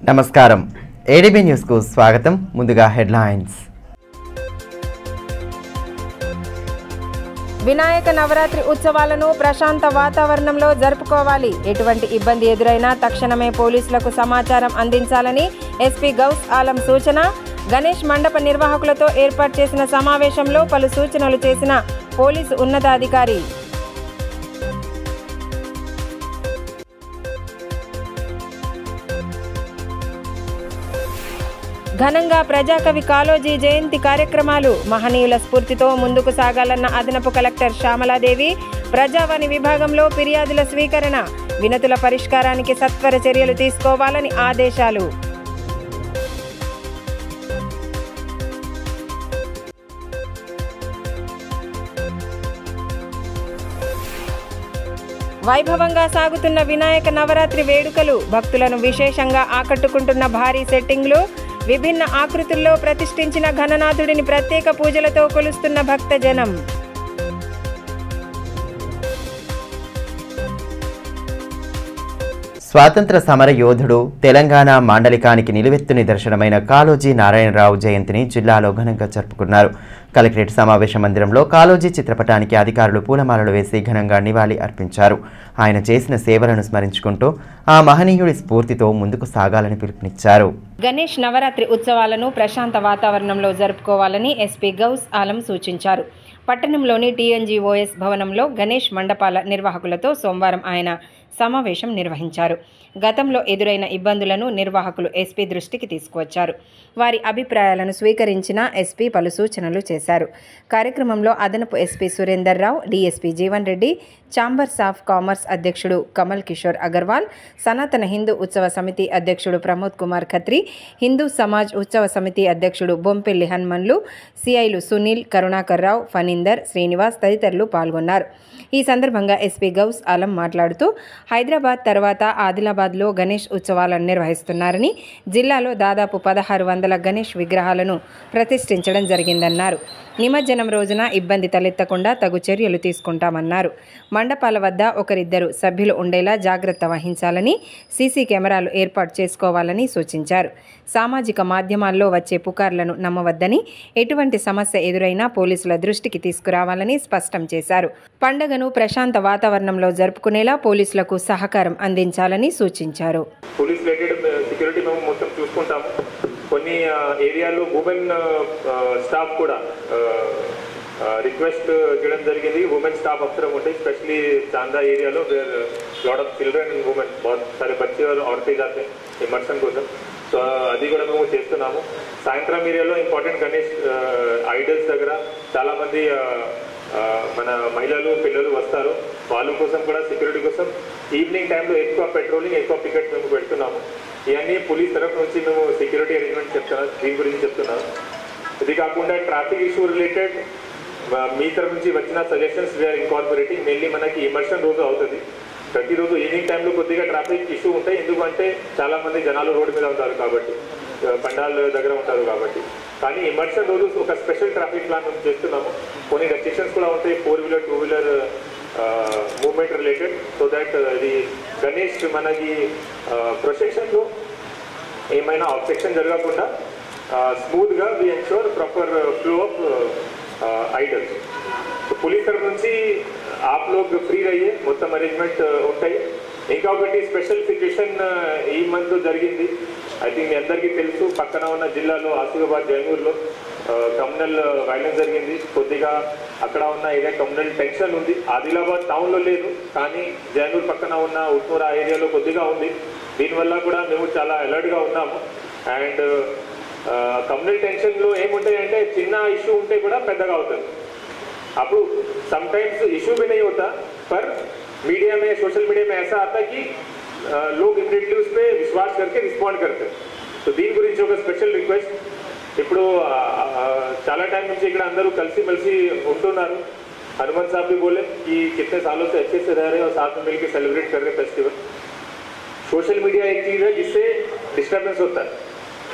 నమస్కారం ADB news కు స్వాగతం. ముందుగా హెడ్లైన్స్. వినాయక నవరాత్రి ఉత్సవాలను ప్రశాంత వాతావరణంలో జరుపుకోవాలి. ఎటువంటి ఇబ్బంది ఎదురైనా తక్షణమే పోలీసులకు సమాచారం అందించాలని ఎస్పీ గౌస్ ఆలం సూచన. గణేష్ మండప నిర్వాహకులతో ఏర్పాటు చేసిన సమావేశంలో పలు సూచనలు చేసిన పోలీసు ఉన్నతాధికారి. ఘనంగా ప్రజాకవి కాళోజీ జయంతి కార్యక్రమాలు. మహనీయుల స్ఫూర్తితో ముందుకు సాగాలన్న అదనపు కలెక్టర్ శ్యామలాదేవి. ప్రజావాణి విభాగంలో ఫిర్యాదుల స్వీకరణ, వినతుల పరిష్కారానికి సత్వర చర్యలు తీసుకోవాలని ఆదేశాలు. వైభవంగా సాగుతున్న వినాయక నవరాత్రి వేడుకలు. భక్తులను విశేషంగా ఆకట్టుకుంటున్న భారీ సెట్టింగ్లు. విభిన్న ఆకృతుల్లో ప్రతిష్ఠించిన ఘననాథుడిని ప్రత్యేక పూజలతో కొలుస్తున్న భక్తజనం. స్వాతంత్ర సమర యోధుడు, తెలంగాణ మాండలికానికి నిలువెత్తు నిదర్శనమైన కాళోజీ నారాయణరావు జయంతిని జిల్లాలో ఘనంగా జరుపుకున్నారు. కలెక్టరేట్ సమావేశ మందిరంలో కాళోజీ చిత్రపటానికి అధికారులు పూలమాలలు వేసి ఘనంగా నివాళి అర్పించారు. ఆయన చేసిన సేవలను స్మరించుకుంటూ ఆ మహనీయుడి స్ఫూర్తితో ముందుకు సాగాలని పిలుపునిచ్చారు. గణేష్ నవరాత్రి ఉత్సవాలను ప్రశాంత వాతావరణంలో జరుపుకోవాలని ఎస్పీ గౌస్ ఆలం సూచించారు. పట్టణంలోని టీఎన్జీఓఎస్ భవనంలో గణేష్ మండపాల నిర్వాహకులతో సోమవారం ఆయన సమావేశం నిర్వహించారు. గతంలో ఎదురైన ఇబ్బందులను నిర్వాహకులు ఎస్పీ దృష్టికి తీసుకువచ్చారు. వారి అభిప్రాయాలను స్వీకరించిన ఎస్పీ పలు సూచనలు చేశారు. కార్యక్రమంలో అదనపు SP Surender Rao, DSP Jeevan Reddy, chambers of commerce అధ్యక్షుడు కమల్ కిషోర్ అగర్వాల్, సనాతన హిందూ ఉత్సవ సమితి అధ్యక్షుడు ప్రమోద్ కుమార్ ఖత్రి, హిందూ సమాజ్ ఉత్సవ సమితి అధ్యక్షుడు బొంపెల్లి హనుమన్లు, సిఐలు సునీల్, కరుణాకర్ రావు, ఫణీందర్, శ్రీనివాస్ తదితరులు పాల్గొన్నారు. ఈ సందర్భంగా ఎస్పీ గౌస్ ఆలం మాట్లాడుతూ హైదరాబాద్ తర్వాత ఆదిలాబాద్లో గణేష్ ఉత్సవాలను నిర్వహిస్తున్నారని, జిల్లాలో దాదాపు 1600 గణేష్ విగ్రహాలను ప్రతిష్ఠించడం జరిగిందన్నారు. నిమజ్జనం రోజున ఇబ్బంది తలెత్తకుండా తగు చర్యలు తీసుకుంటామన్నారు. మండపాల వద్ద ఒకరిద్దరు సభ్యులు ఉండేలా జాగ్రత్త వహించాలని, సీసీ కెమెరాలు ఏర్పాటు చేసుకోవాలని సూచించారు. సామాజిక మాధ్యమాల్లో వచ్చే పుకార్లను నమ్మవద్దని, ఎటువంటి సమస్య ఎదురైనా పోలీసుల దృష్టికి తీసుకురావాలని స్పష్టం చేశారు. పండుగను ప్రశాంత వాతావరణంలో జరుపుకునేలా పోలీసులకు సహకారం అందించాలని సూచించారు. కొన్ని ఏరియాలో ఉమెన్ స్టాఫ్ కూడా రిక్వెస్ట్ చేయడం జరిగింది. ఉమెన్ స్టాఫ్ అవసరం ఉంటాయి, స్పెషली चांदा एरिया लो where lot of children and women, बहुत सारे बच्चे और औरतें जाते हैं इमर्शन కోసం. సో అది కూడా మేము చేస్తున్నాము. సాయంత్రం ఏరియాలో ఇంపార్టెంట్ గణేష్ ఐడల్స్ దగ్గర చాలా మంది మన మహిళలు పిల్లలు వస్తారు. వాళ్ళ కోసం కూడా సెక్యూరిటీ కోసం ఈవినింగ్ టైంలో ఎక్కువ పెట్రోలింగ్, ఎక్కువ పికెట్ మేము పెడుతున్నాము. ఇవన్నీ పోలీస్ తరఫు నుంచి మేము సెక్యూరిటీ అరేంజ్మెంట్ చెప్తున్నాం, దీని గురించి చెప్తున్నాను. ఇది కాకుండా ట్రాఫిక్ ఇష్యూ రిలేటెడ్ మీ తరఫు నుంచి వచ్చిన సజెషన్స్ వీఆర్ ఇన్కార్పొరేటింగ్. మెయిన్లీ మనకి ఇమర్షన్ రోజు అవుతుంది. ప్రతిరోజు ఈవినింగ్ టైంలో కొద్దిగా ట్రాఫిక్ ఇష్యూ ఉంటాయి, ఎందుకంటే చాలామంది జనాలు రోడ్డు మీద ఉంటారు కాబట్టి, పండాల దగ్గర ఉంటారు కాబట్టి. కానీ ఇమర్షన్ రోజు ఒక స్పెషల్ ట్రాఫిక్ ప్లాన్ మేము చేస్తున్నాము. కొన్ని రెస్ట్రిక్షన్స్ కూడా ఉంటాయి 4-wheeler 2-wheeler movement related, so that ఇది గణేష్ మనకి ప్రొసెషన్లో ఏమైనా ఆబ్జెక్షన్ జరగకుండా స్మూత్గా we ensure proper flow of idols. So police తరఫు నుంచి ఆప్ లోగ్ ఫ్రీ రయ్యే, మొత్తం అరేంజ్మెంట్ ఉంటాయి. ఇంకా ఒకటి స్పెషల్ సిచ్యుయేషన్ ఈ మంత్ జరిగింది, ఐ థింక్ మీ అందరికీ తెలుసు. పక్కన ఉన్న జిల్లాలో ఆసిఫాబాద్ జైనూర్లో కమ్యూనల్ వైలెన్స్ జరిగింది. కొద్దిగా అక్కడ ఉన్న ఏరియా కమ్యూనల్ టెన్షన్ ఉంది. ఆదిలాబాద్ టౌన్లో లేదు, కానీ జైనూర్ పక్కన ఉన్న ఉట్నూరా ఏరియాలో కొద్దిగా ఉంది. దీనివల్ల కూడా మేము చాలా అలర్ట్గా ఉన్నాము. అండ్ కమ్యూనల్ టెన్షన్లో ఏముంటాయంటే చిన్న ఇష్యూ ఉంటే కూడా పెద్దగా అవుతుంది. అప్పుడు समटाइम्स इशू भी नहीं होता, पर मीडिया में, सोशल मीडिया में ऐसा आता है कि लोग इमीडिएटली उस पर विश्वास करके रिस्पॉन्ड करते हैं. तो దీని గురించి ఒక స్పెషల్ రిక్వెస్ట్. ఇప్పుడు చాలా టైం నుంచి ఇక్కడ అందరూ కలిసి ఉంటున్నారు. हनुमान साहब भी बोले कि कितने सालों से अच्छे से रह रहे हैं और साथ में मिलकर सेलिब्रेट कर रहे हैं फेस्टिवल. सोशल मीडिया एक चीज़ है जिससे डिस्टर्बेंस होता है.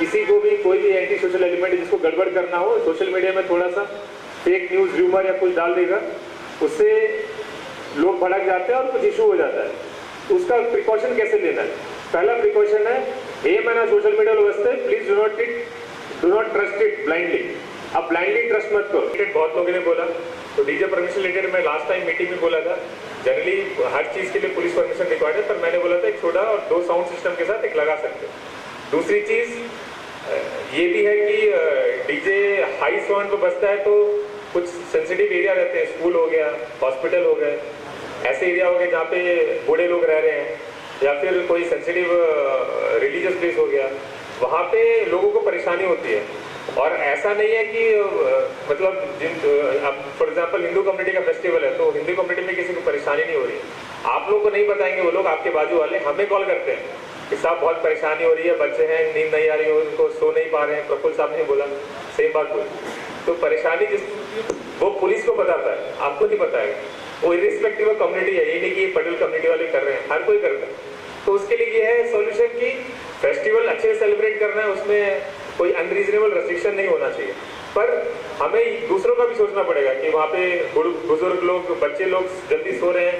किसी को भी कोई भी एंटी सोशल एलिमेंट जिसको गड़बड़ करना हो, सोशल मीडिया में थोड़ा सा फेक न्यूज़, र्यूमर या कुछ डाल देगा, उससे लोग भड़क जाते हैं और कुछ इशू हो जाता है. उसका प्रिकॉशन कैसे लेना है? पहला प्रिकॉशन है ఏమైనా సోషల్ మీడియాలో వస్తే please do not trust it blindly. आप ब्लाइंडली ट्रस्ट मत करो। बहुत लोगों ने बोला तो डीजे परमिशन रिलेटेड मैं लास्ट टाइम मीटिंग में बोला था, जनरली हर चीज़ के लिए पुलिस परमिशन रिक्वायर्ड है, पर मैंने बोला था एक छोटा और 2 साउंड सिस्टम के साथ एक लगा सकते हैं। दूसरी चीज़ ये भी है कि डीजे हाई साउंड पर बजता है तो कुछ सेंसिटिव एरिया रहते हैं, स्कूल हो गया, हॉस्पिटल हो गए, ऐसे एरिया हो गए जहाँ पे बूढ़े लोग रह रहे हैं, या फिर कोई सेंसिटिव रिलीजियस प्लेस हो गया, वहाँ पे लोगों को परेशानी होती है। और ऐसा नहीं है कि मतलब अब फॉर एग्जांपल हिंदू कम्युनिटी का फेस्टिवल है तो हिंदू कम्युनिटी में किसी को परेशानी नहीं हो रही है, आप लोग को नहीं बताएंगे, वो लोग आपके बाजू वाले हमें कॉल करते हैं कि साहब बहुत परेशानी हो रही है, बच्चे हैं, नींद नहीं आ रही है, उनको सो नहीं पा रहे हैं। प्रफुल्ल साहब ने बोला सेम बात बोली, तो परेशानी वो पुलिस को बताता है, आपको नहीं बताएगा। वो इरिस्पेक्टिव ऑफ कम्युनिटी है, ये नहीं कि पटेल कम्युनिटी वाले कर रहे हैं, हर कोई करता है। तो उसके लिए ये है सॉल्यूशन कि फेस्टिवल अच्छे से सेलिब्रेट करना है, उसमें कोई अनरीजनेबल रेस्ट्रिक्शन नहीं होना चाहिए, पर हमें दूसरों का भी सोचना पड़ेगा कि वहाँ पे बुजुर्ग लोग, बच्चे लोग जल्दी सो रहे हैं,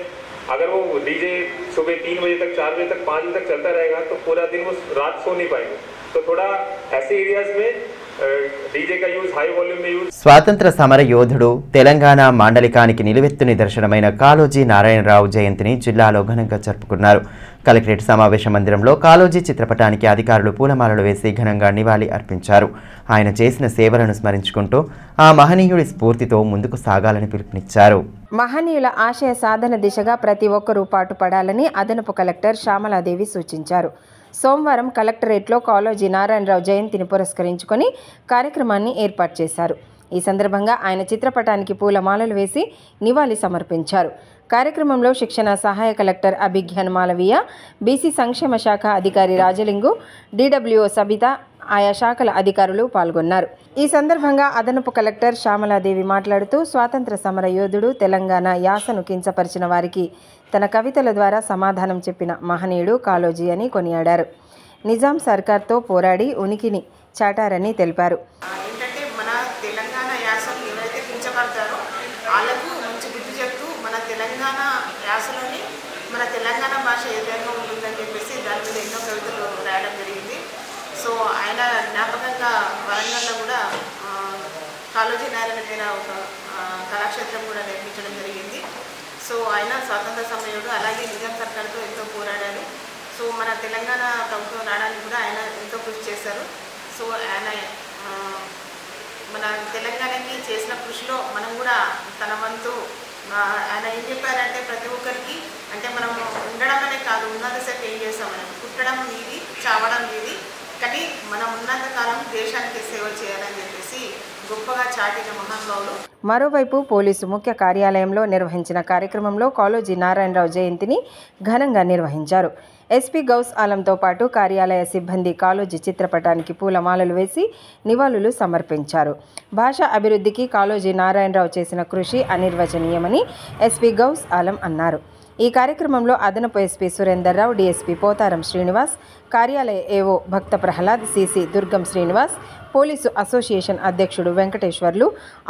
अगर वो डीजे सुबह 3 बजे तक, 4 बजे तक, 5 बजे तक चलता रहेगा तो पूरा दिन वो रात सो नहीं पाएंगे। तो थोड़ा ऐसे एरियाज में డీజే का యూజ్ హై వాల్యూమ్ में యూజ్। స్వాతంత్ర సమర యోధుడు తెలంగాణ మాండలికానికి నిలువెత్తు నిదర్శనమైన కాళోజీ నారాయణరావు జయంతిని జిల్లాలో ఘనంగా జరుపుకున్నారు. కలెక్టరేట్ సమావేశ మందిరంలో కాళోజీ చిత్రపటానికి అధికారులు పూలమాలలు వేసి ఘనంగా నివాళి అర్పించారు. ఆయన చేసిన సేవలను స్మరించుకుంటూ ఆ మహనీయుడి స్ఫూర్తితో ముందుకు సాగాలని పిలుపునిచ్చారు. మహనీయుల ఆశయ సాధన దిశగా ప్రతి ఒక్కరూ పాటుపడాలని అదనపు కలెక్టర్ శ్యామలాదేవి సూచించారు. సోమవారం కలెక్టరేట్లో కాళోజీ నారాయణరావు జయంతిని పురస్కరించుకొని కార్యక్రమాన్ని ఏర్పాటు చేశారు. ఈ సందర్భంగా ఆయన చిత్రపటానికి పూలమాలలు వేసి నివాళి సమర్పించారు. కార్యక్రమంలో శిక్షణ సహాయ కలెక్టర్ అభిజ్ఞాన్ మాలవీయ, బీసీ సంక్షేమ శాఖ అధికారి రాజలింగు, DWO సబిత, ఆయా శాఖల అధికారులు పాల్గొన్నారు. ఈ సందర్భంగా అదనపు కలెక్టర్ శ్యామలాదేవి మాట్లాడుతూ స్వాతంత్ర సమర యోధుడు, తెలంగాణ యాసను కించపరిచిన వారికి తన కవితల ద్వారా సమాధానం చెప్పిన మహనీయుడు కాళోజీ అని కొనియాడారు. నిజాం సర్కార్తో పోరాడి ఉనికిని చాటారని తెలిపారు. ఏంటంటే మన తెలంగాణ యాసను ఎవరైతే కించపడతారో వాళ్ళకు మంచి బుద్ధి చెప్తూ మన తెలంగాణ యాసలోని మన తెలంగాణ భాష ఏ విధంగా ఉంటుందని చెప్పేసి దాని మీద ఎన్నో కవితలు రాయడం జరిగింది. సో ఆయన జ్ఞాపకంగా వరంగల్లో కూడా కాళోజీ నారాయణ మీద ఒక కళాక్షేత్రం కూడా నిర్మించడం జరిగింది. సో ఆయన స్వాతంత్ర సమయంలో అలాగే నిజాం సర్కార్తో ఎంతో పోరాడారు. సో మన తెలంగాణ ప్రభుత్వం రావడానికి కూడా ఆయన ఎంతో కృషి చేశారు. సో ఆయన మన తెలంగాణకి చేసిన కృషిలో మనం కూడా తన వంతు ఆయన ఏం చెప్పారంటే ప్రతి ఒక్కరికి అంటే మనం ఉండడం అనే కాదు, ఉన్నంతసేపు ఏం చేస్తాం, మనం పుట్టడం ఇది, చావడం ఇది, కానీ మనం ఉన్నంతకాలం దేశానికి సేవ చేయాలని చెప్పేసి గొప్పగా చాటిన మహానుభావులు. మరోవైపు పోలీసు ముఖ్య కార్యాలయంలో నిర్వహించిన కార్యక్రమంలో కాళోజీ నారాయణరావు జయంతిని ఘనంగా నిర్వహించారు. ఎస్పీ గౌస్ ఆలంతో పాటు కార్యాలయ సిబ్బంది కాళోజీ చిత్రపటానికి పూలమాలలు వేసి నివాళులు సమర్పించారు. భాషా అభివృద్ధికి కాళోజీ నారాయణరావు చేసిన కృషి అనిర్వచనీయమని ఎస్పీ గౌస్ ఆలం అన్నారు. ఈ కార్యక్రమంలో అదనపు ఎస్పీ సురేందర్ రావు, డీఎస్పీ పోతారం శ్రీనివాస్, కార్యాలయ ఏఓ భక్త ప్రహ్లాద్, సిసి దుర్గం శ్రీనివాస్, పోలీసు అసోసియేషన్ అధ్యక్షుడు వెంకటేశ్వర్లు,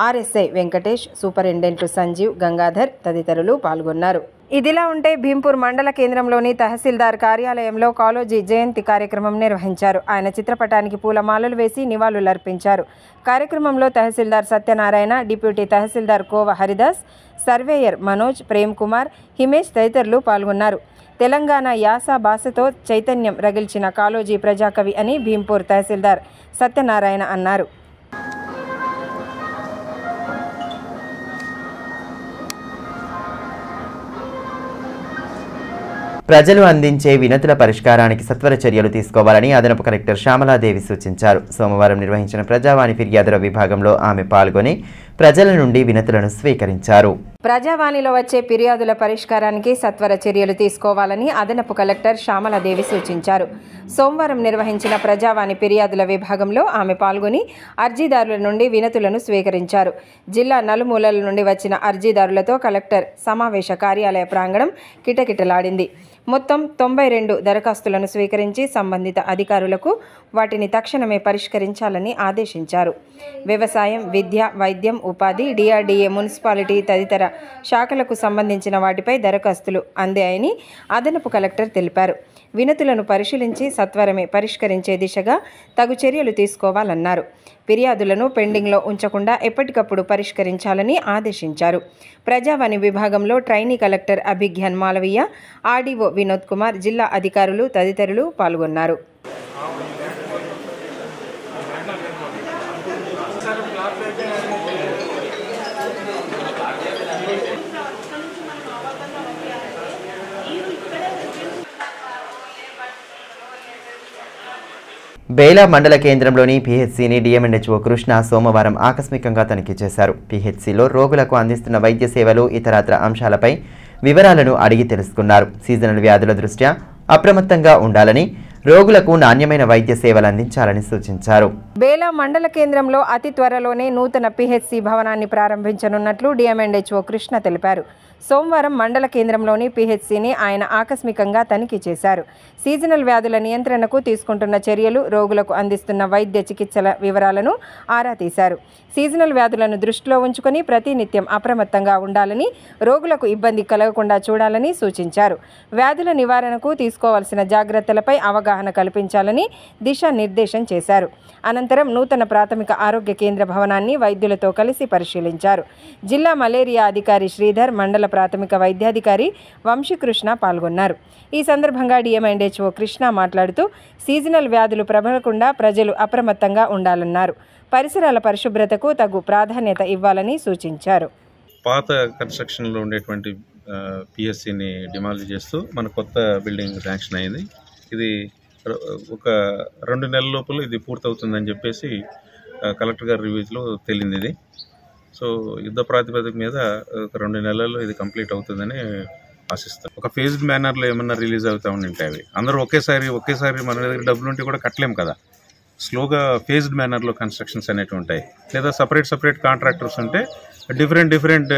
ఆర్ఎస్ఐ వెంకటేష్, సూపరింటెండెంట్లు సంజీవ్, గంగాధర్ తదితరులు పాల్గొన్నారు. ఇదిలా ఉంటే భీంపూర్ మండల కేంద్రంలోని తహసీల్దార్ కార్యాలయంలో కాళోజీ జయంతి కార్యక్రమం నిర్వహించారు. ఆయన చిత్రపటానికి పూలమాలలు వేసి నివాళులర్పించారు. కార్యక్రమంలో తహసీల్దార్ సత్యనారాయణ, డిప్యూటీ తహసీల్దార్ కోవ హరిదాస్, సర్వేయర్ మనోజ్, ప్రేమ్ కుమార్, హిమేష్ తదితరులు పాల్గొన్నారు. తెలంగాణ యాస భాషతో చైతన్యం రగిల్చిన కాళోజీ ప్రజాకవి అని భీంపూర్ తహసీల్దార్ సత్యనారాయణ అన్నారు. ప్రజలు అందించే వినతుల పరిష్కారానికి సత్వర చర్యలు తీసుకోవాలని అదనపు కలెక్టర్ శ్యామలాదేవి సూచించారు. సోమవారం నిర్వహించిన ప్రజావాణి ఫిర్యాదుల విభాగంలో ఆమె పాల్గొని ప్రజల నుండి వినతులను స్వీకరించారు. ప్రజావాణిలో వచ్చే ఫిర్యాదుల పరిష్కారానికి సత్వర చర్యలు తీసుకోవాలని అదనపు కలెక్టర్ శ్యామలాదేవి సూచించారు. సోమవారం నిర్వహించిన ప్రజావాణి ఫిర్యాదుల విభాగంలో ఆమె పాల్గొని అర్జీదారుల నుండి వినతులను స్వీకరించారు. జిల్లా నలుమూలల నుండి వచ్చిన అర్జీదారులతో కలెక్టర్ సమావేశ కార్యాలయ ప్రాంగణం కిటకిటలాడింది. మొత్తం 92 దరఖాస్తులను స్వీకరించి సంబంధిత అధికారులకు వాటిని తక్షణమే పరిష్కరించాలని ఆదేశించారు. వ్యవసాయం, విద్య, వైద్యం, ఉపాధి, డిఆర్డీఏ, మున్సిపాలిటీ తదితర శాఖలకు సంబంధించిన వాటిపై దరఖాస్తులు అందాయని అదనపు కలెక్టర్ తెలిపారు. వినతులను పరిశీలించి సత్వరమే పరిష్కరించే దిశగా తగు చర్యలు తీసుకోవాలన్నారు. ఫిర్యాదులను పెండింగ్లో ఉంచకుండా ఎప్పటికప్పుడు పరిష్కరించాలని ఆదేశించారు. ప్రజావాణి విభాగంలో trainee collector Abhigyan Malaviya, RDO Vinod Kumar, జిల్లా అధికారులు తదితరులు పాల్గొన్నారు. బేలా మండల కేంద్రంలోని పీహెచ్సీని డిఎంఎన్హెచ్ఓ కృష్ణ సోమవారం ఆకస్మికంగా తనిఖీ చేశారు. పీహెచ్సీలో రోగులకు అందిస్తున్న వైద్య సేవలు ఇతరత్ర అంశాలపై వివరాలను అడిగి తెలుసుకున్నారు. సీజనల్ వ్యాధుల దృష్ట్యా అప్రమత్తంగా ఉండాలని, రోగులకు నాణ్యమైన వైద్య సేవలు అందించాలని సూచించారు. బేలా మండల కేంద్రంలో అతి త్వరలోనే నూతన పీహెచ్సీ భవనాన్ని ప్రారంభించనున్నట్లు డిఎంఎన్హెచ్ఓ కృష్ణ తెలిపారు. సోమవారం మండల కేంద్రంలోని పీహెచ్సీని ఆయన ఆకస్మికంగా తనిఖీ చేశారు. సీజనల్ వ్యాధుల నియంత్రణకు తీసుకుంటున్న చర్యలు, రోగులకు అందిస్తున్న వైద్య చికిత్సల వివరాలను ఆరా తీశారు. సీజనల్ వ్యాధులను దృష్టిలో ఉంచుకొని ప్రతినిత్యం అప్రమత్తంగా ఉండాలని, రోగులకు ఇబ్బంది కలగకుండా చూడాలని సూచించారు. వ్యాధుల నివారణకు తీసుకోవాల్సిన జాగ్రత్తలపై అవగాహన కల్పించాలని దిశానిర్దేశం చేశారు. అనంతరం నూతన ప్రాథమిక ఆరోగ్య కేంద్ర భవనాన్ని వైద్యులతో కలిసి పరిశీలించారు. జిల్లా మలేరియా అధికారి శ్రీధర్, మండల ప్రాథమిక వైద్యాధికారి వంశీకృష్ణ పాల్గొన్నారు. ఈ సందర్భంగా డిఎంఎన్హెచ్ఓ కృష్ణ మాట్లాడుతూ సీజనల్ వ్యాధులు ప్రబలకుండా ప్రజలు అప్రమత్తంగా ఉండాలన్నారు. పరిసరాల పరిశుభ్రతకు తగు ప్రాధాన్యత ఇవ్వాలని సూచించారు. పాత కన్స్ట్రక్షన్లో ఉండేటువంటి పిఎస్సిని డిమాలిష్ చేస్తూ మన కొత్త బిల్డింగ్ శాంక్షన్ అయింది. ఇది ఒక 2 నెలల లోపల ఇది పూర్తవుతుందని చెప్పేసి కలెక్టర్ గారి రివ్యూస్లో తేలింది. ఇది సో యుద్ధ ప్రాతిపదిక మీద ఒక 2 నెలల్లో ఇది కంప్లీట్ అవుతుందని ఆశిస్తాం. ఒక ఫేజ్డ్ మేనర్లో ఏమన్నా రిలీజ్ అవుతూ ఉంటాయి. అవి అందరూ ఒకేసారి మన దగ్గర డబ్బులు ఉంటే కూడా కట్టలేము కదా. స్లోగా ఫేజ్డ్ మేనర్లో కన్స్ట్రక్షన్స్ అనేవి ఉంటాయి. లేదా సపరేట్ కాంట్రాక్టర్స్ ఉంటే డిఫరెంట్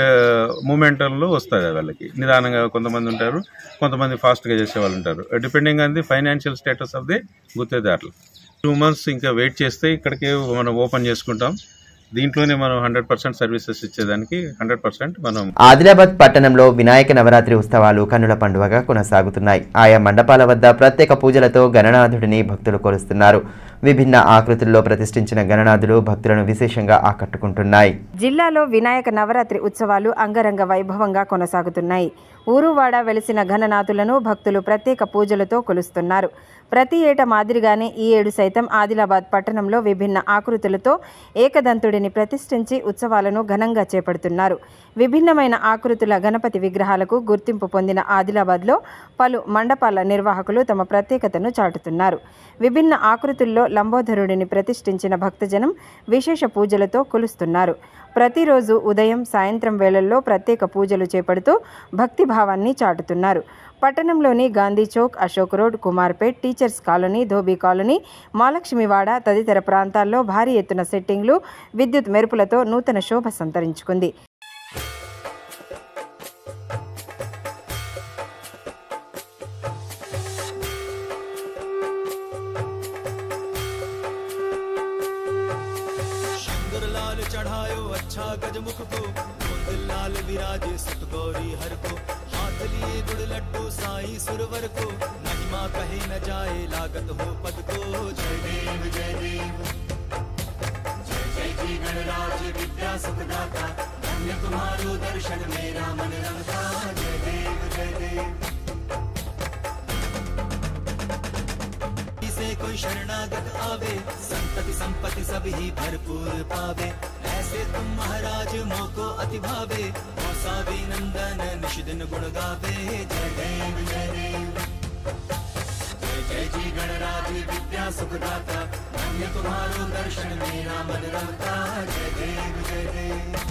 మూమెంట్లో వస్తుంది. వాళ్ళకి నిదానంగా కొంతమంది ఉంటారు, కొంతమంది ఫాస్ట్గా చేసే వాళ్ళు ఉంటారు. Depending on the financial status of the గుత్తేదారులు. 2 months ఇంకా వెయిట్ చేస్తే ఇక్కడికి మనం ఓపెన్ చేసుకుంటాం. దీంట్లోనే మనం 100% సర్వీసెస్ ఇచ్చేదానికి 100% మనం. ఆదిలాబాద్ పట్టణంలో వినాయక నవరాత్రి ఉత్సవాలు కన్నుల పండుగగా కొనసాగుతున్నాయి. ఆయా మండపాల వద్ద ప్రత్యేక పూజలతో గణనాథుడిని భక్తులు కొలుస్తున్నారు. విభిన్న ఆకృతుల్లో ప్రతిష్ఠించిన గణనాథులు భక్తులను విశేషంగా ఆకట్టుకుంటున్నాయి. జిల్లాలో వినాయక నవరాత్రి ఉత్సవాలు అంగరంగ వైభవంగా కొనసాగుతున్నాయి. ఊరువాడ వెలిసిన గణనాథులను భక్తులు ప్రత్యేక పూజలతో కొలుస్తున్నారు. ప్రతి ఏటా మాదిరిగానే ఈ ఏడు సైతం ఆదిలాబాద్ పట్టణంలో విభిన్న ఆకృతులతో ఏకదంతుడిని ప్రతిష్ఠించి ఉత్సవాలను ఘనంగా చేపడుతున్నారు. విభిన్నమైన ఆకృతుల గణపతి విగ్రహాలకు గుర్తింపు పొందిన ఆదిలాబాద్లో పలు మండపాల నిర్వాహకులు తమ ప్రత్యేకతను చాటుతున్నారు. విభిన్న ఆకృతుల్లో లంబోదరుడిని ప్రతిష్ఠించిన భక్తజనం విశేష పూజలతో కొలుస్తున్నారు. ప్రతిరోజు ఉదయం, సాయంత్రం వేళల్లో ప్రత్యేక పూజలు చేపడుతూ భక్తిభావాన్ని చాటుతున్నారు. పట్టణంలోని Gandhi Chowk, Ashok road, Kumarpet, teachers colony, Dhobi colony, Mahalakshmiwada తదితర ప్రాంతాల్లో భారీ ఎత్తున సెట్టింగ్లు, విద్యుత్ మెరుపులతో నూతన శోభ సంతరించుకుంది. चढ़ायो अच्छा गजमुख को, लाल विराजे सुत गौरी हर को, हाथ लिए गुड़ लड्डू साई सुरवर को, महिमा कहे न जाए लागत हो पद को। जय देव जय देव, जय जय जी गणराज विद्या सुखदाता, धन्य तुम्हारो दर्शन मेरा मन रमता। जय देव जय देव, से कोई शरणागत आवे, संतति संपत्ति सब ही भरपूर पावे। ऐसे तुम महाराज मोको अति भावे, मौसावी नंदन निश दिन गुण गावे। जय देव जय देव, जय जय जी गणराज विद्या सुखदाता, धन्य तुम्हारो दर्शन मेरा मन रमता। जय देव जय देव,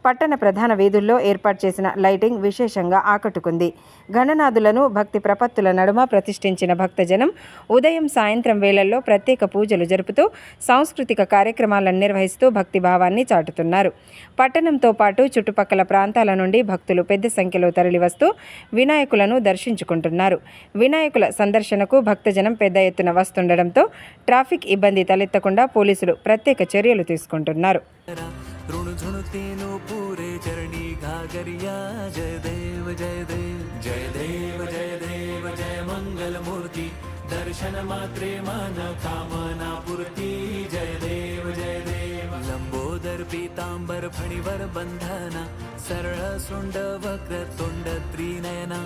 పట్టణ ప్రధాన వీధుల్లో ఏర్పాటు చేసిన లైటింగ్ విశేషంగా ఆకట్టుకుంది. గణనాథులను భక్తి ప్రపత్తుల నడుమ ప్రతిష్ఠించిన భక్తజనం ఉదయం సాయంత్రం వేళల్లో ప్రత్యేక పూజలు జరుపుతూ సాంస్కృతిక కార్యక్రమాలను నిర్వహిస్తూ భక్తిభావాన్ని చాటుతున్నారు. పట్టణంతో పాటు చుట్టుపక్కల ప్రాంతాల నుండి భక్తులు పెద్ద సంఖ్యలో తరలివస్తూ వినాయకులను దర్శించుకుంటున్నారు. వినాయకుల సందర్శనకు భక్తజనం పెద్ద ఎత్తున వస్తుండటంతో ట్రాఫిక్ ఇబ్బంది తలెత్తకుండా పోలీసులు ప్రత్యేక చర్యలు తీసుకుంటున్నారు. ऋण झुण तीनों पूरे चरणी घागरिया जय देव जय देव जय देव जय देव जय मंगल मूर्ति दर्शन मात्रे मान कामना पूर्ति जय देव जय देव लंबोदर पीतांबर फणिवर बंधना सरळ सुंड वक्र तोंड त्रिनयना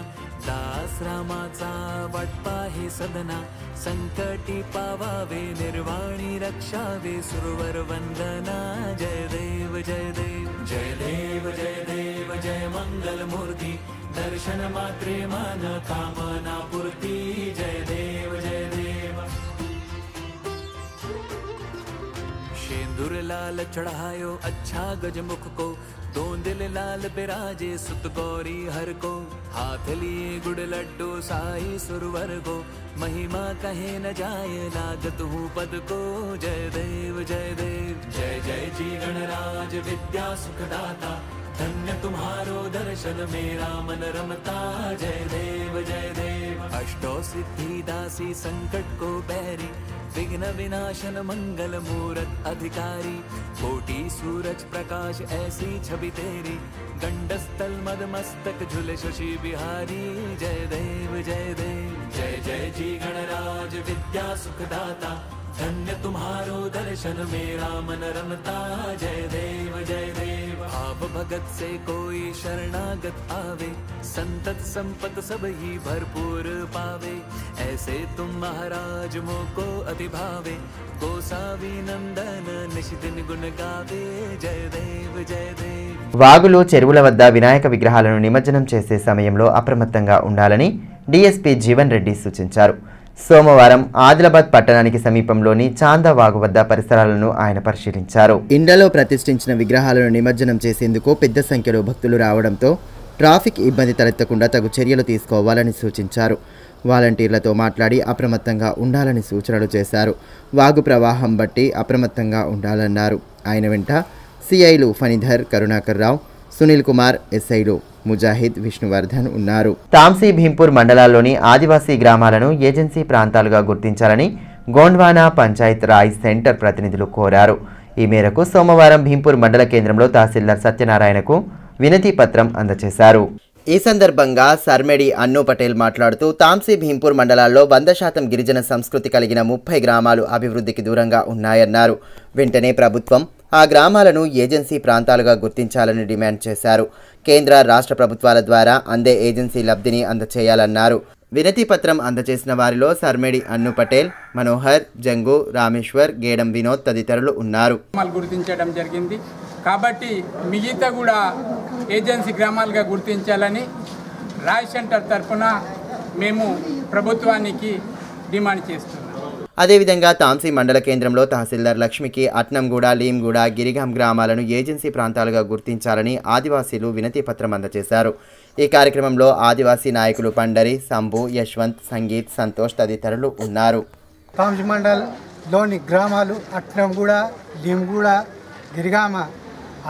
दास रामाचा वाटपा हे सदना संकटी पावावे निर्वाणी रक्षावे सुरवर वंदना जय देव जय देव जय देव जय देव जय मंगल मूर्ति दर्शन मात्रे मान कामना पूर्ति जय देव जय देव शेंदूर लाल चढ़ायो अच्छा गजमुख को दोंदिल लाल बिराजे सुत गौरी हर को हाथ लिए गुड़ लड्डू साई सुरवर को महिमा कहे न जाए लागत हूँ पद को जय देव जय देव जय जय जी गणराज विद्या सुखदाता धन्य तुम्हारो दर्शन मेरा मन रमता जय देव जय देव अष्टो सिद्धि दासी संकट को बैरी विघ्न विनाशन मंगल मूरत अधिकारी कोटि सूरज प्रकाश ऐसी छवि तेरी गंडस्थल मद मस्तक झुले शशि बिहारी जय देव जय देव जय जय जी गणराज विद्या सुखदाता धन्य तुम्हारो दर्शन मेरा मन रमता जय देव जय देव भाव भगत से कोई शरणागत आवे संतत संपत सब ही भरपूर पावे ऐसे तुम महाराज मोको अति भावे गोसावी नंदन निशिदिन गुण गावे जय देव जय देव వాగులు చెరువుల వద్ద వినాయక విగ్రహాలను నిమజ్జనం చేసే సమయంలో అప్రమత్తంగా ఉండాలని డీఎస్పీ జీవన్ రెడ్డి సూచించారు. సోమవారం ఆదిలాబాద్ పట్టణానికి సమీపంలోని చాందా వాగు వద్ద పరిసరాలను ఆయన పరిశీలించారు. ఇండ్లలో ప్రతిష్ఠించిన విగ్రహాలను నిమజ్జనం చేసేందుకు పెద్ద సంఖ్యలో భక్తులు రావడంతో ట్రాఫిక్ ఇబ్బంది తలెత్తకుండా తగు చర్యలు తీసుకోవాలని సూచించారు. వాలంటీర్లతో మాట్లాడి అప్రమత్తంగా ఉండాలని సూచనలు చేశారు. వాగు ప్రవాహం బట్టి అప్రమత్తంగా ఉండాలన్నారు. ఆయన వెంట సిఐలు ఫణిధర్, కరుణాకర్ రావు, సునీల్ కుమార్, ఎస్ఐలు ముజాహిద్, విష్ణువర్ధన్ ఉన్నారు. తాంసీ భీంపూర్ మండలాల్లోని ఆదివాసీ గ్రామాలను ఏజెన్సీ ప్రాంతాలుగా గుర్తించాలని గోండ్వానా పంచాయత్ రాయ్ సెంటర్ ప్రతినిధులు కోరారు. ఈ మేరకు సోమవారం భీంపూర్ మండల కేంద్రంలో తహసీల్దార్ సత్యనారాయణకు వినతి పత్రం అందజేశారు. ఈ సందర్భంగా సర్మెడి అన్ను పటేల్ మాట్లాడుతూ తాంసీ భీంపూర్ మండలాల్లో 100% గిరిజన సంస్కృతి కలిగిన 30 గ్రామాలు అభివృద్ధికి దూరంగా ఉన్నాయన్నారు. వెంటనే ప్రభుత్వం ఆ గ్రామాలను ఏజెన్సీ ప్రాంతాలుగా గుర్తించాలని డిమాండ్ చేశారు. కేంద్ర రాష్ట్ర ప్రభుత్వాల ద్వారా అందే ఏజెన్సీ లబ్ధిని అందచేయాలన్నారు. వినతి పత్రం అందజేసిన వారిలో సర్మెడి అన్ను పటేల్, మనోహర్, జంగు, రామేశ్వర్, గేడం వినోద్ తదితరులు ఉన్నారు. గుర్తించడం జరిగింది కాబట్టి మిగతా కూడా ఏజెన్సీ గ్రామాలుగా గుర్తించాలని రాయ్ సెంటర్ తరఫున మేము ప్రభుత్వానికి డిమాండ్ చేస్తున్నాం. అదేవిధంగా తాంసీ మండల కేంద్రంలో తహసీల్దార్ లక్ష్మికి అట్నంగూడ, లీంగూడ, గిరిగాం గ్రామాలను ఏజెన్సీ ప్రాంతాలుగా గుర్తించాలని ఆదివాసీలు వినతి పత్రం అందజేశారు. ఈ కార్యక్రమంలో ఆదివాసీ నాయకులు పండరి, సంభు, యశ్వంత్, సంగీత్, సంతోష్ తదితరులు ఉన్నారు. తాంసీ మండలంలోని గ్రామాలు అట్నంగూడ, లీంగూడ, గిరిగామ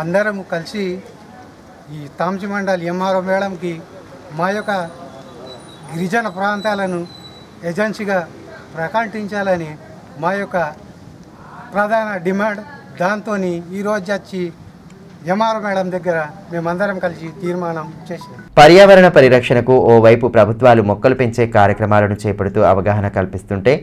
అందరం కలిసి ఈ తాంసీ మండల్ ఎంఆర్ఓ మేడంకి మా యొక్క గిరిజన ప్రాంతాలను ఏజెన్సీగా ప్రకటించాలని మా యొక్క ప్రధాన డిమాండ్. దాంతో ఈరోజు వచ్చి ఎంఆర్ఓ మేడం దగ్గర మేమందరం కలిసి తీర్మానం చేసినాం. పర్యావరణ పరిరక్షణకు ఓవైపు ప్రభుత్వాలు మొక్కలు పెంచే కార్యక్రమాలను చేపడుతూ అవగాహన కల్పిస్తుంటే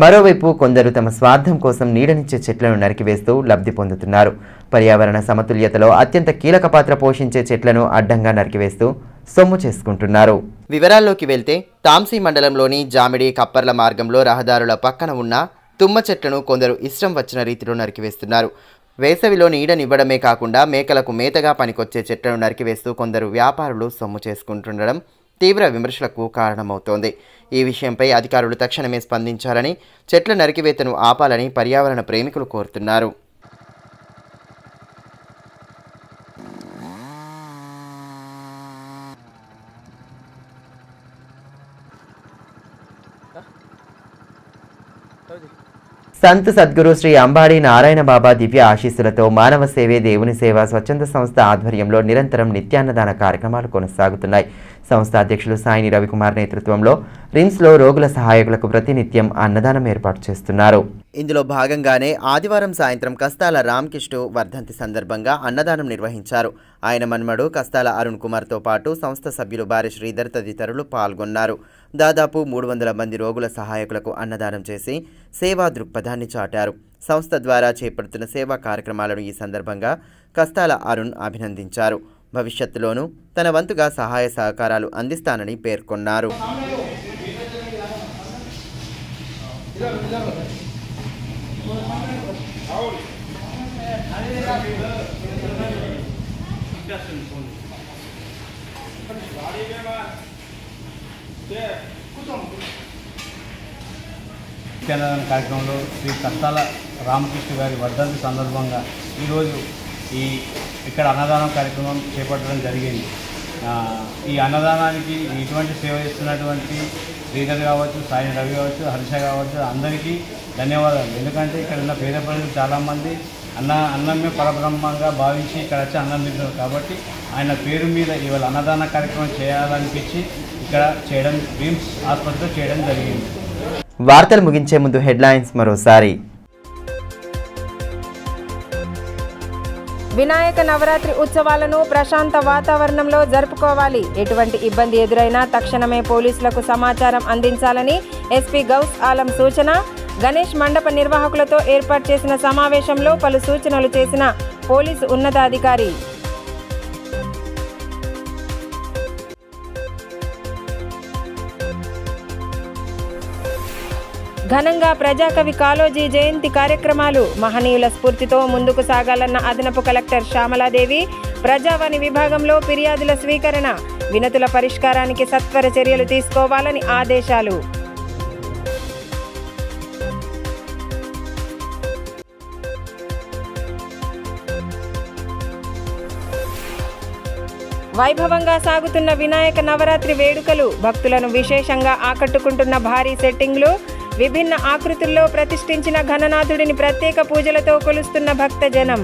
మరోవైపు కొందరు తమ స్వార్థం కోసం నీడనిచ్చే చెట్లను నరికివేస్తూ లబ్ధి పొందుతున్నారు. పర్యావరణ సమతుల్యతలో అత్యంత కీలక పాత్ర పోషించే చెట్లను అడ్డంగా నరికివేస్తూ సొమ్ము చేసుకుంటున్నారు. వివరాల్లోకి వెళ్తే తాంసీ మండలంలోని జామిడి, కప్పర్ల మార్గంలో రహదారుల పక్కన ఉన్న తుమ్మ చెట్లను కొందరు ఇష్టం వచ్చిన రీతిలో నరికివేస్తున్నారు. వేసవిలో నీడనివ్వడమే కాకుండా మేకలకు మేతగా పనికొచ్చే చెట్లను నరికివేస్తూ కొందరు వ్యాపారులు సొమ్ము చేసుకుంటుండడం తీవ్ర విమర్శలకు కారణమవుతోంది. ఈ విషయంపై అధికారులు తక్షణమే స్పందించాలని, చెట్ల నరికివేతను ఆపాలని పర్యావరణ ప్రేమికులు కోరుతున్నారు. సంత్ సద్గురు శ్రీ అంబాడి నారాయణ బాబా దివ్య ఆశీస్సులతో మానవ సేవే దేవుని సేవ స్వచ్ఛంద సంస్థ ఆధ్వర్యంలో నిరంతరం నిత్యాన్నదాన కార్యక్రమాలు కొనసాగుతున్నాయి. సంస్థ అధ్యక్షులు సాయిని రవికుమార్ నేతృత్వంలో రిమ్స్లో రోగుల సహాయకులకు ప్రతినిత్యం అన్నదానం ఏర్పాటు చేస్తున్నారు. ఇందులో భాగంగానే ఆదివారం సాయంత్రం కస్తాల రామకృష్ణ వర్ధంతి సందర్భంగా అన్నదానం నిర్వహించారు. ఆయన మన్మడు కస్తాల అరుణ్ కుమార్తో పాటు సంస్థ సభ్యులు బారి శ్రీధర్ తదితరులు పాల్గొన్నారు. దాదాపు 300 మంది రోగుల సహాయకులకు అన్నదానం చేసి సేవా దృక్పథాన్ని చాటారు. సంస్థ ద్వారా చేపడుతున్న సేవా కార్యక్రమాలను ఈ సందర్భంగా కస్తాల అరుణ్ అభినందించారు. భవిష్యత్తులోనూ తన వంతుగా సహాయ సహకారాలు అందిస్తానని పేర్కొన్నారు. నిత్యాన్నదాన కార్యక్రమంలో శ్రీ కస్తాల రామకృష్ణ గారి వర్ధంతి సందర్భంగా ఈరోజు ఇక్కడ అన్నదానం కార్యక్రమం చేపట్టడం జరిగింది. ఈ అన్నదానానికి ఇటువంటి సేవ చేస్తున్నటువంటి శ్రీధర్ కావచ్చు, సాయి రవి కావచ్చు, హర్ష కావచ్చు, అందరికీ ధన్యవాదాలు. ఎందుకంటే ఇక్కడ ఉన్న పేద ప్రజలు చాలామంది అన్నమే పరబ్రహ్మంగా భావించి ఇక్కడ వచ్చి అన్నం తింటున్నారు. కాబట్టి ఆయన పేరు మీద ఇవాళ అన్నదాన కార్యక్రమం చేయాలనిపించి ఇక్కడ చేయడం రిమ్స్ ఆసుపత్రిలో చేయడం జరిగింది. వార్తలు ముగించే ముందు హెడ్లైన్స్ మరోసారి. వినాయక నవరాత్రి ఉత్సవాలను ప్రశాంత వాతావరణంలో జరుపుకోవాలి. ఎటువంటి ఇబ్బంది ఎదురైనా తక్షణమే పోలీసులకు సమాచారం అందించాలని ఎస్పీ గౌస్ ఆలం సూచన. గణేష్ మండప నిర్వాహకులతో ఏర్పాటు చేసిన సమావేశంలో పలు సూచనలు చేసిన పోలీసు ఉన్నతాధికారి. ఘనంగా ప్రజాకవి కాళోజీ జయంతి కార్యక్రమాలు. మహనీయుల స్ఫూర్తితో ముందుకు సాగాలన్న అదనపు కలెక్టర్ శ్యామలాదేవి. ప్రజావాణి విభాగంలో ఫిర్యాదుల స్వీకరణ, వినతుల పరిష్కారానికి సత్వర చర్యలు తీసుకోవాలని ఆదేశాలు. వైభవంగా సాగుతున్న వినాయక నవరాత్రి వేడుకలు. భక్తులను విశేషంగా ఆకట్టుకుంటున్న భారీ సెట్టింగ్లు. విభిన్న ఆకృతుల్లో ప్రతిష్ఠించిన ఘననాథుడిని ప్రత్యేక పూజలతో కొలుస్తున్న భక్తజనం.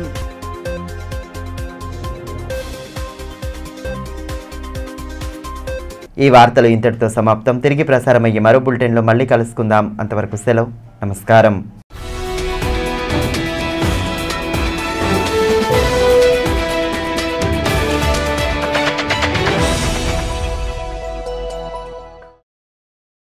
ఈ వార్తలు ఇంతటితో సమాప్తం. తిరిగి ప్రసారమయ్యే మరో బులెటిన్లో మళ్ళీ కలుసుకుందాం. అంతవరకు సెలవు. నమస్కారం.